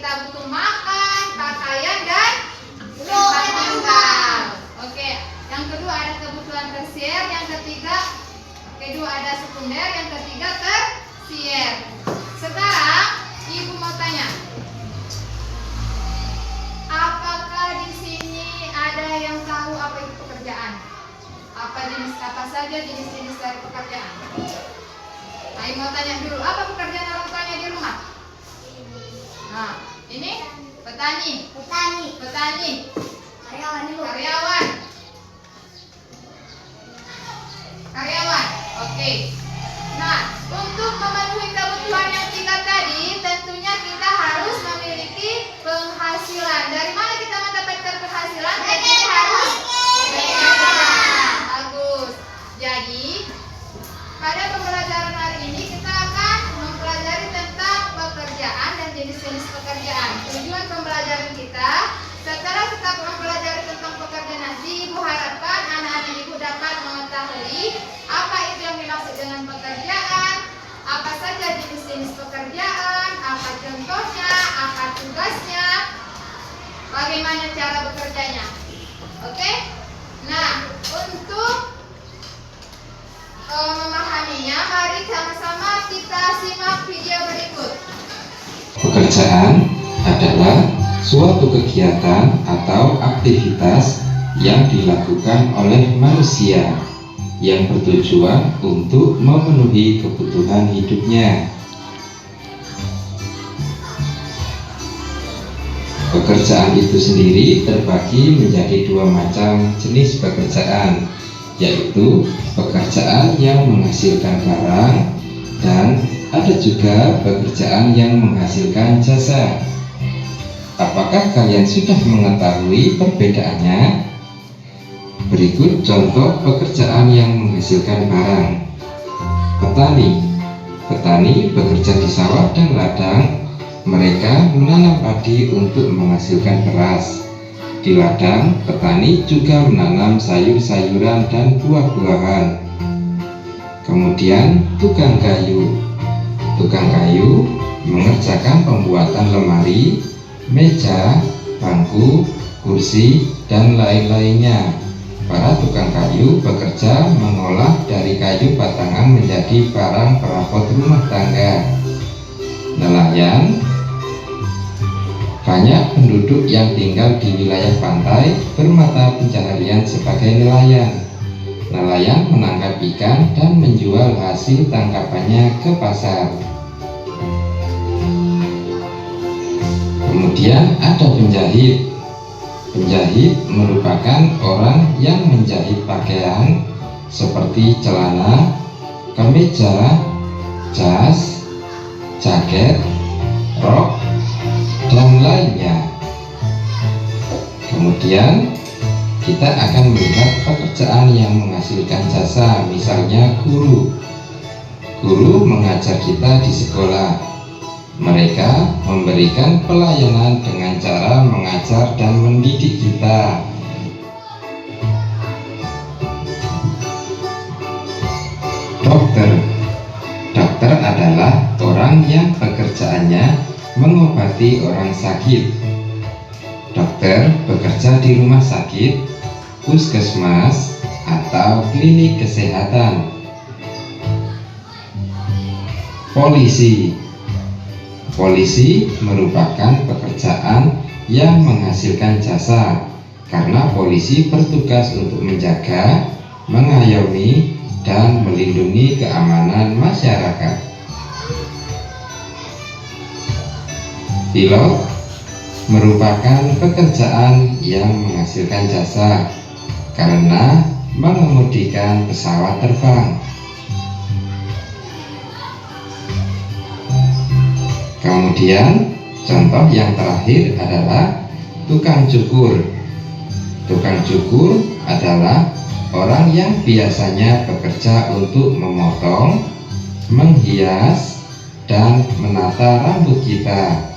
kita butuh makan, pakaian, dan tempat tinggal. Oke, yang kedua ada kebutuhan tersier, yang ketiga kedua ada sekunder, yang ketiga tersier. Sekarang ibu mau tanya, apakah di sini ada yang tahu apa itu pekerjaan? Apa saja jenis-jenis dari pekerjaan? Ibu mau tanya dulu, apa pekerjaan orang tuanya di rumah? Nah, ini petani. Karyawan. Oke. Nah, untuk memenuhi kebutuhan yang tiga tadi, tentunya kita harus memiliki penghasilan. Dari mana kita mendapatkan penghasilan? Kita harus bekerja. Bagus. Jadi, pada pembelajaran hari ini kita akan mempelajari tentang pekerjaan dan jenis-jenis pekerjaan. Tujuan pembelajaran kita, setelah kita mempelajari tentang pekerjaan nanti, ibu harapkan anak-anak ibu dapat mengetahui apa itu yang dimaksud dengan pekerjaan, apa saja jenis-jenis pekerjaan, apa contohnya, apa tugasnya, bagaimana cara bekerjanya. Oke? Nah, untuk memahaminya, mari sama-sama kita simak video berikut. Pekerjaan adalah suatu kegiatan atau aktivitas yang dilakukan oleh manusia yang bertujuan untuk memenuhi kebutuhan hidupnya. Pekerjaan itu sendiri terbagi menjadi dua macam jenis pekerjaan, yaitu pekerjaan yang menghasilkan barang dan ada juga pekerjaan yang menghasilkan jasa. Apakah kalian sudah mengetahui perbedaannya? Berikut contoh pekerjaan yang menghasilkan barang. Petani bekerja di sawah dan ladang. Mereka menanam padi untuk menghasilkan beras. Di ladang, petani juga menanam sayur-sayuran dan buah-buahan. Kemudian, tukang kayu mengerjakan pembuatan lemari, meja, bangku, kursi, dan lain-lainnya. Para tukang kayu bekerja mengolah dari kayu batangan menjadi barang perabot rumah tangga. Nelayan. Banyak penduduk yang tinggal di wilayah pantai bermata pencaharian sebagai nelayan. Nelayan menangkap ikan dan menjual hasil tangkapannya ke pasar. Kemudian ada penjahit. Penjahit merupakan orang yang menjahit pakaian seperti celana, kemeja, jas, jaket, rok, dan lainnya. Kemudian kita akan melihat pekerjaan yang menghasilkan jasa, misalnya guru. Guru mengajar kita di sekolah. Mereka memberikan pelayanan dengan cara mengajar dan mendidik kita. Dokter adalah orang yang pekerjaannya mengobati orang sakit. Dokter bekerja di rumah sakit, puskesmas, atau klinik kesehatan. Polisi merupakan pekerjaan yang menghasilkan jasa karena polisi bertugas untuk menjaga, mengayomi, dan melindungi keamanan masyarakat. Pilot merupakan pekerjaan yang menghasilkan jasa karena mengemudikan pesawat terbang. Kemudian contoh yang terakhir adalah tukang cukur. Tukang cukur adalah orang yang biasanya bekerja untuk memotong, menghias, dan menata rambut kita.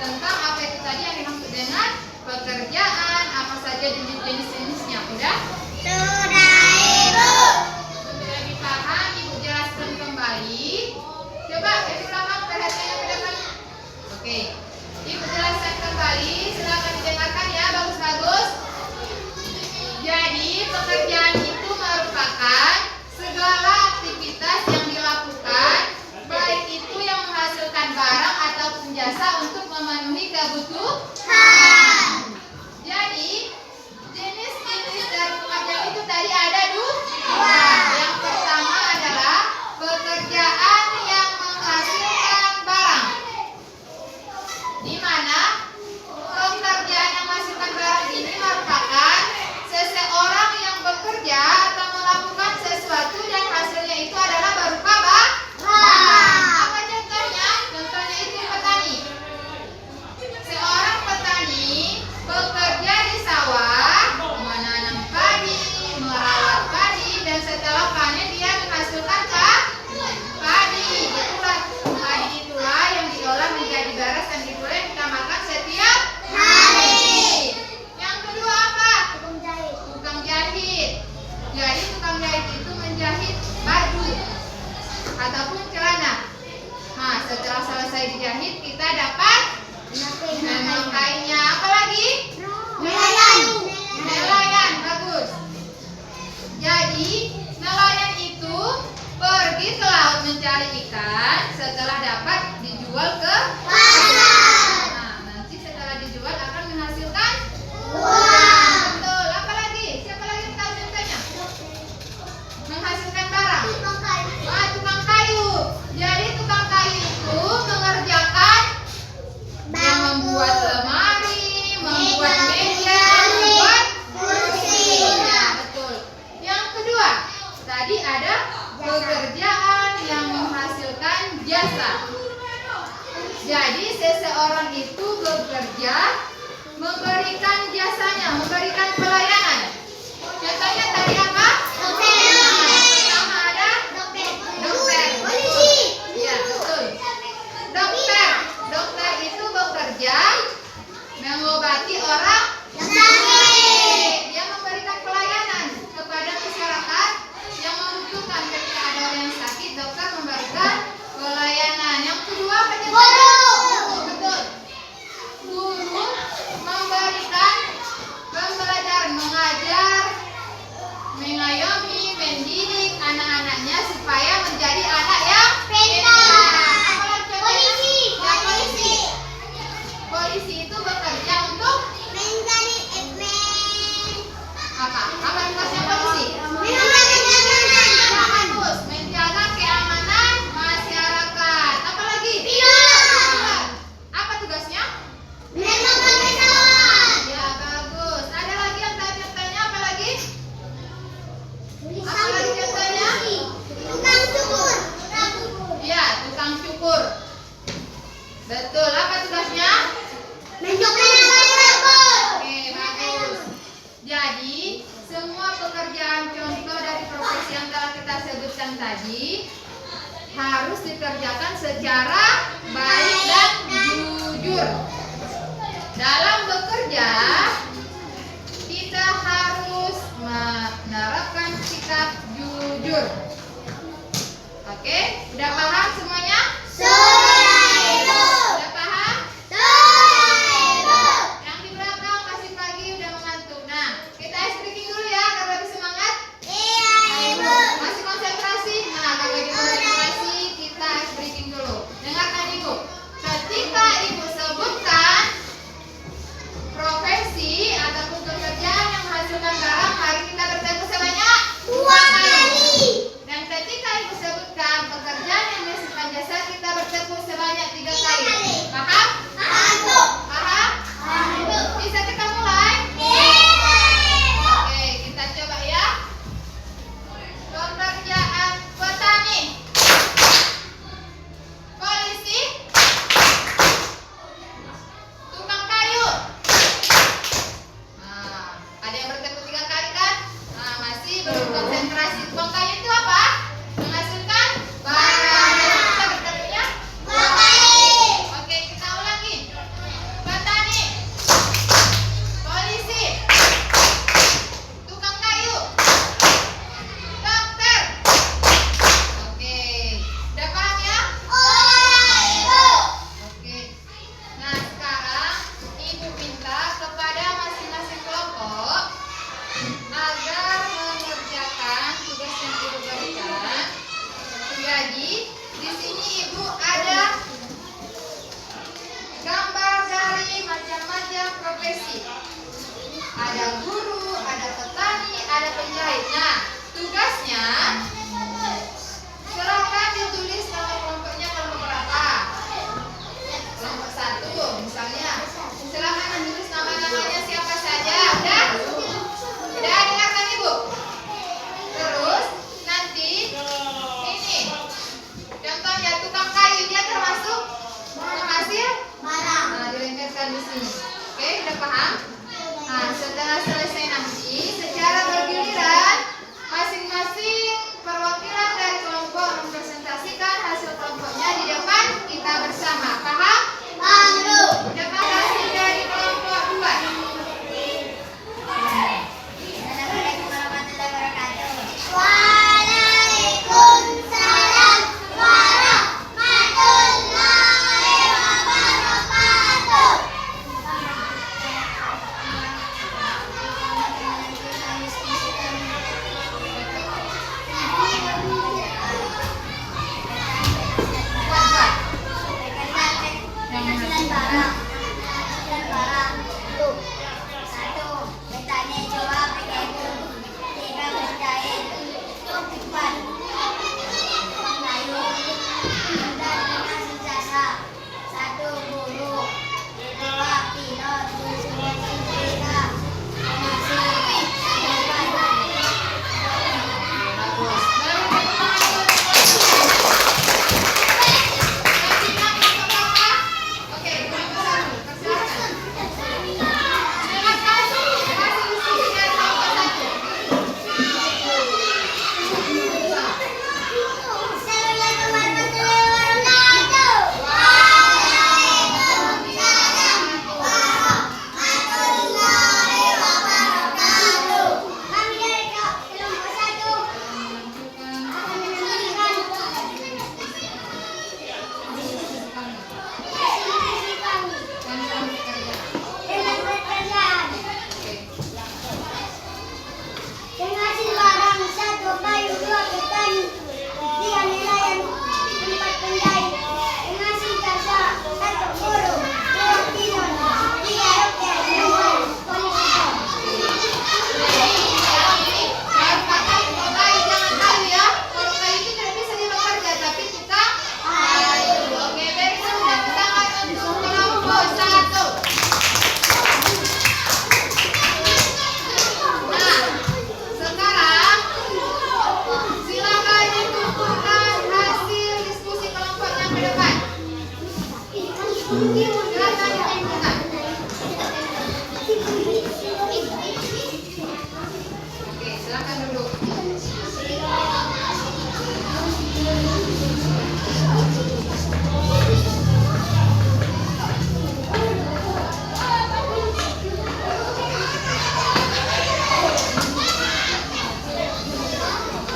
tentang apa itu tadi yang dimaksud dengan pekerjaan, apa saja jenis-jenisnya. Udah? Sudah, Ibu. Sudah dipaham, Ibu jelaskan kembali. Coba Ibu ulangi perhatian yang depan. Oke, Ibu jelaskan kembali. Silakan didengarkan ya, bagus-bagus. Jadi pekerjaan itu merupakan segala aktivitas yang dilakukan, baik itu yang menghasilkan barang ataupun jasa untuk memenuhi kebutuhan. Jadi jenis-jenis dari pekerjaan itu tadi ada dua. Yang pertama adalah pekerjaan yang menghasilkan barang, di mana pekerjaan yang menghasilkan barang ini merupakan seseorang yang bekerja atau melakukan sesuatu dan hasilnya itu adalah berupa barang. Apa contohnya? Contohnya itu petani. Seorang petani bekerja di sawah, menanam padi, merawat padi, dan setelah panen dia menghasilkan padi. Padi itulah yang diolah menjadi beras dan itulah yang kita makan setiap hari. Yang kedua apa? Tukang jahit. Jadi tukang jahit itu menjahit baju ataupun celana. Nah, setelah selesai dijahit kita dapat memakainya. Apa lagi? Nelayan. Bagus. Jadi nelayan itu pergi ke laut mencari ikan, setelah dapat dijual ke pasar. Nah, nanti setelah dijual akan menghasilkan uang. Betul. Apa lagi? Siapa lagi yang tahu contohnya? Menghasilkan barang. Tukang kayu. Jadi tukang kayu itu mengerjakan yang membuat lemari, membuat meja, membuat kursi. Nah, betul. Yang kedua, tadi ada pekerjaan yang menghasilkan jasa. Jadi seseorang itu bekerja memberikan jasanya, memberikan pelayanan. Contohnya tadi apa? Pertama ada dokter. Iya, betul. Dokter itu bekerja mengobati orang sakit. Dia memberikan pelayanan kepada masyarakat yang membutuhkan. Ketika ada orang yang sakit, dokter memberikan pelayanan. Yang kedua apa? Betul. Guru memberikan pembelajaran, mengajar, mengayomi, mendidik anak-anaknya supaya menjadi anak yang pintar. Apalagi polisi. Ya, polisi itu bekerja untuk apa? Apa tugasnya polisi? Bagus, menjaga keamanan masyarakat. Apalagi? Apa tugasnya? Ya, bagus. Ada lagi yang tahu contohnya? Apa lagi? Apa lagi contohnya? Ya, tukang cukur. Betul. Apa tugasnya? Oke, bagus. Jadi, semua pekerjaan contoh dari profesi yang telah kita sebutkan tadi harus dikerjakan secara baik dan jujur. Dalam bekerja, kita harus menerapkan sikap jujur. Oke, udah paham semuanya? Udah paham? Yang di belakang masih pagi udah mengantuk. Nah, kita ice breaking dulu ya agar lebih semangat. Masih konsentrasi? Nah, kalau lagi konsentrasi kita ice breaking dulu. Dengarkan Ibu. Ketika Ibu sebutkan profesi ataupun pekerjaan yang menghasilkan barang, mari kita bertemu sebanyak 2 kali. Dan ketika Ibu sebutkan pekerjaan yang menghasilkan jasa, kita bertemu sebanyak 3 kali. Paham? Paham? Bisa kita mulai? Oke, kita coba ya. Pekerjaan petani, polisi, tukang kayu. Nah, ada yang bertemu 3 kali kan? Nah, masih belum konsentrasi. Tukang kayu itu apa? Menghasilkan barang. Kita bertemunya 2 kali. Oke, kita ulangi. sini Ibu ada gambar dari macam-macam profesi. Ada guru, ada petani, ada penjahit. Nah, tugasnya silakan ditulis nama kelompoknya kelompok berapa. Kelompok 1 misalnya. Silakan ditulis nama-namanya siapa saja. Udah? Udah dengarkan Ibu? Terus nanti ini contohnya tukang kayu, dia termasuk penghasil barang. Nah, dilengkapkan di sini. Oke, udah paham? Nah, setelah selesai nanti secara bergiliran masing-masing perwakilan dari kelompok mempresentasikan hasil kelompoknya di depan kita bersama. Paham? Paham, Bu. Udah paham hasil dari kelompok 2? Assalamualaikum warahmatullahi wabarakatuh. Waalaikumsalam warahmatullahi wabarakatuh. Penghasilan barang. Penghasilan barang. Tuh. 1. Bertanya jawab pakai itu. 3. Berjahit. 4. Pengayuh. 9. Penghasil jasa. 1. Guru. 2. Pilot. 3. Penghasil barang. Bagus. Oke, kelompok 1. Persilakan. Terima kasih hasil diskusi dari kelompok 1. Assalamualaikum warahmatullahi wabarakatuh. Waalaikumsalam warahmatullahi wabarakatuh. Kami dari kelompok 1 akan menunjukkan visi kami dengan pekerjaan. Penghasil barang 1. Kayu. 2. Petani. 3. Nelayan. 4. Penjahit. Penghasil jasa 1. Guru. 2. Pilot. 3. Dokter. 4. Polisi. Baru pakai kalau kayu jangan kayu ya. Kalau kayu itu tidak bisa dibekerja, tapi kita kayu. Oke, beri tepuk tangan untuk kelompok 1. Nah, sekarang silakan dikumpulkan hasil diskusi kelompoknya ke depan. Silakan dikumpulkan. Oke, silakan duduk.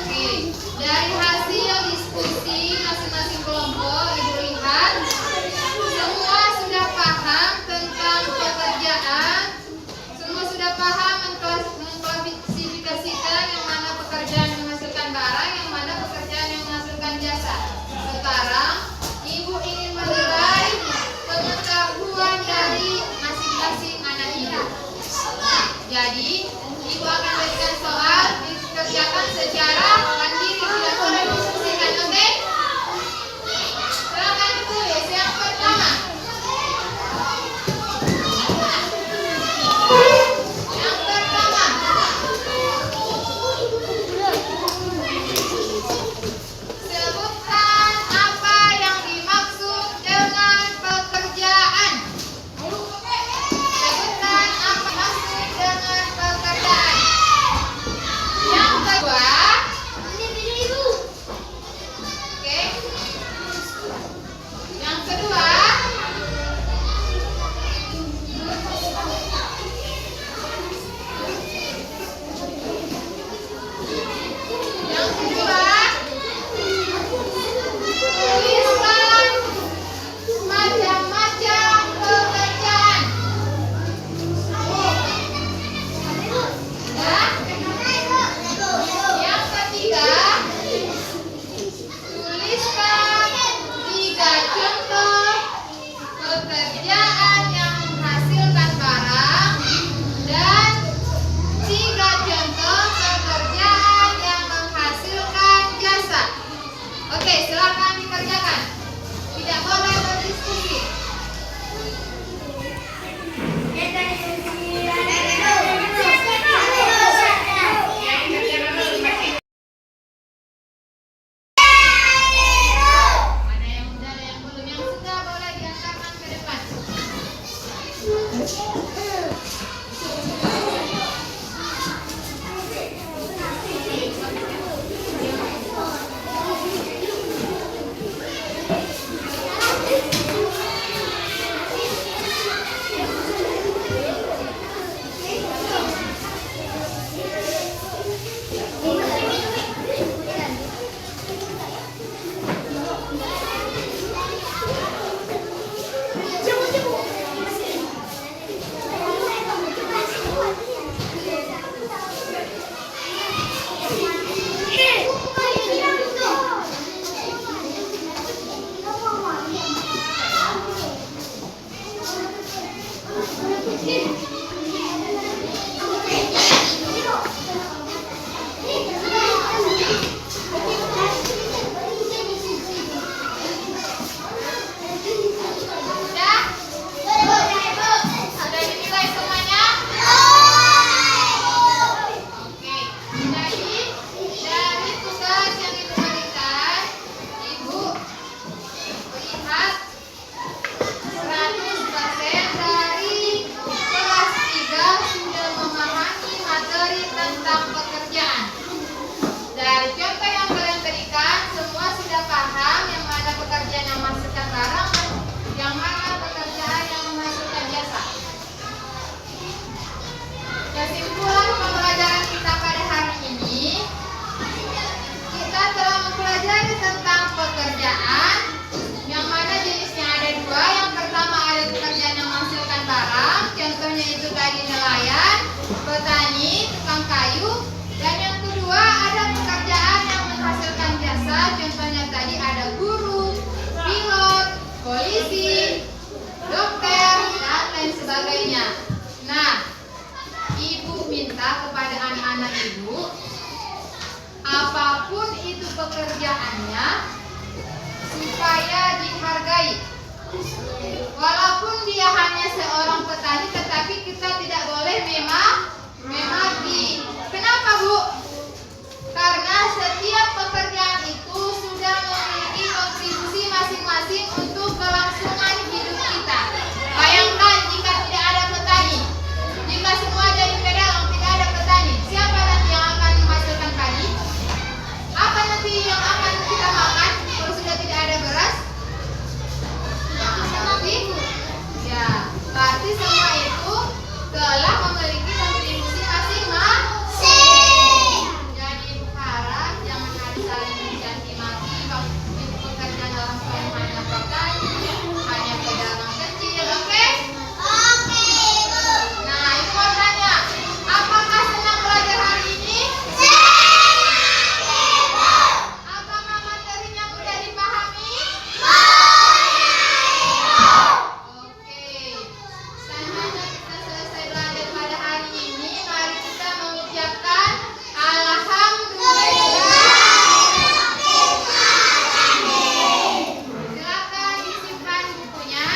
Oke, dari hasil diskusi masing-masing kelompok, Ibu lihat semua sudah paham tentang pekerjaan, semua sudah paham mengklasifikasikan yang mana pekerjaan yang menghasilkan barang, yang mana pekerjaan yang menghasilkan jasa. Sekarang Ibu ingin menilai pengetahuan dari masing-masing anak Ibu. Jadi, Ibu akan berikan soal dikerjakan secara mandiri, tidak boleh diskusikan, oke? Silakan ditulis. Yang pertama. Yang pertama. Sebutkan apa yang dimaksud dengan pekerjaan. Sebutkan apa maksud dengan pekerjaan. Yang kedua. Oke. Yang kedua. Yang kedua. Tuliskan macam-macam pekerjaan. Ya. Yang ketiga, tuliskan dengan ibu, apapun itu pekerjaannya, supaya dihargai. Walaupun dia hanya seorang petani, tetapi kita tidak boleh memaki. Kenapa, Bu? Karena setiap pekerjaan itu sudah memiliki kontribusi masing-masing untuk kelangsungan hidup kita. Bayangkan jika tidak ada petani, jika semua jadi pedagang, tidak ada petani, siapa nanti yang akan menghasilkan padi? Apa nanti yang akan kita makan kalau sudah tidak ada beras? Ya, berarti semua itu telah memiliki kontribusi masing-masing. Jadi Ibu harap jangan ada saling mencaci maki waktu pekerjaan orang tua yang hanya petani, hanya pedagang kecil, oke? Oke, Bu. Nah, Ibu mau tanya, apakah senang belajar hari ini? Apakah materinya mudah dipahami? Oke, seandainya kita selesai belajar pada hari ini, mari kita mengucapkan Alhamdulillah. Silakan disimpan bukunya.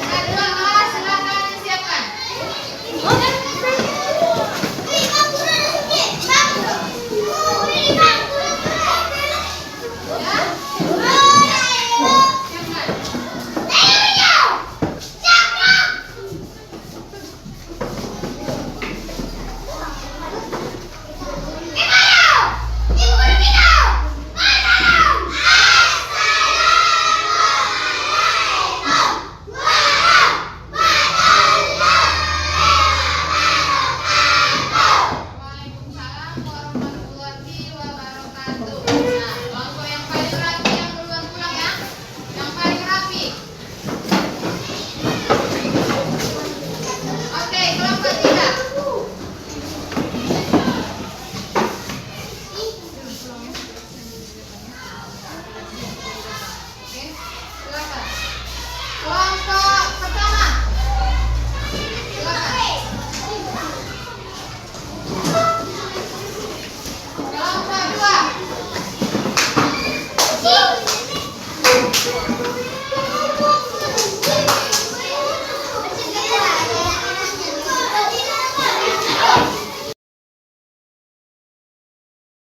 Kedua, silakan disiapkan. Ya, siapkan. Waalaikumsalam warahmatullahi wabarakatuh. Nah, kelompok yang paling rapi yang duluan pulang ya. Yang paling rapi. Oke, kelompok 3. Oke, silakan. Kelompok pertama. Silakan. Kelompok 2.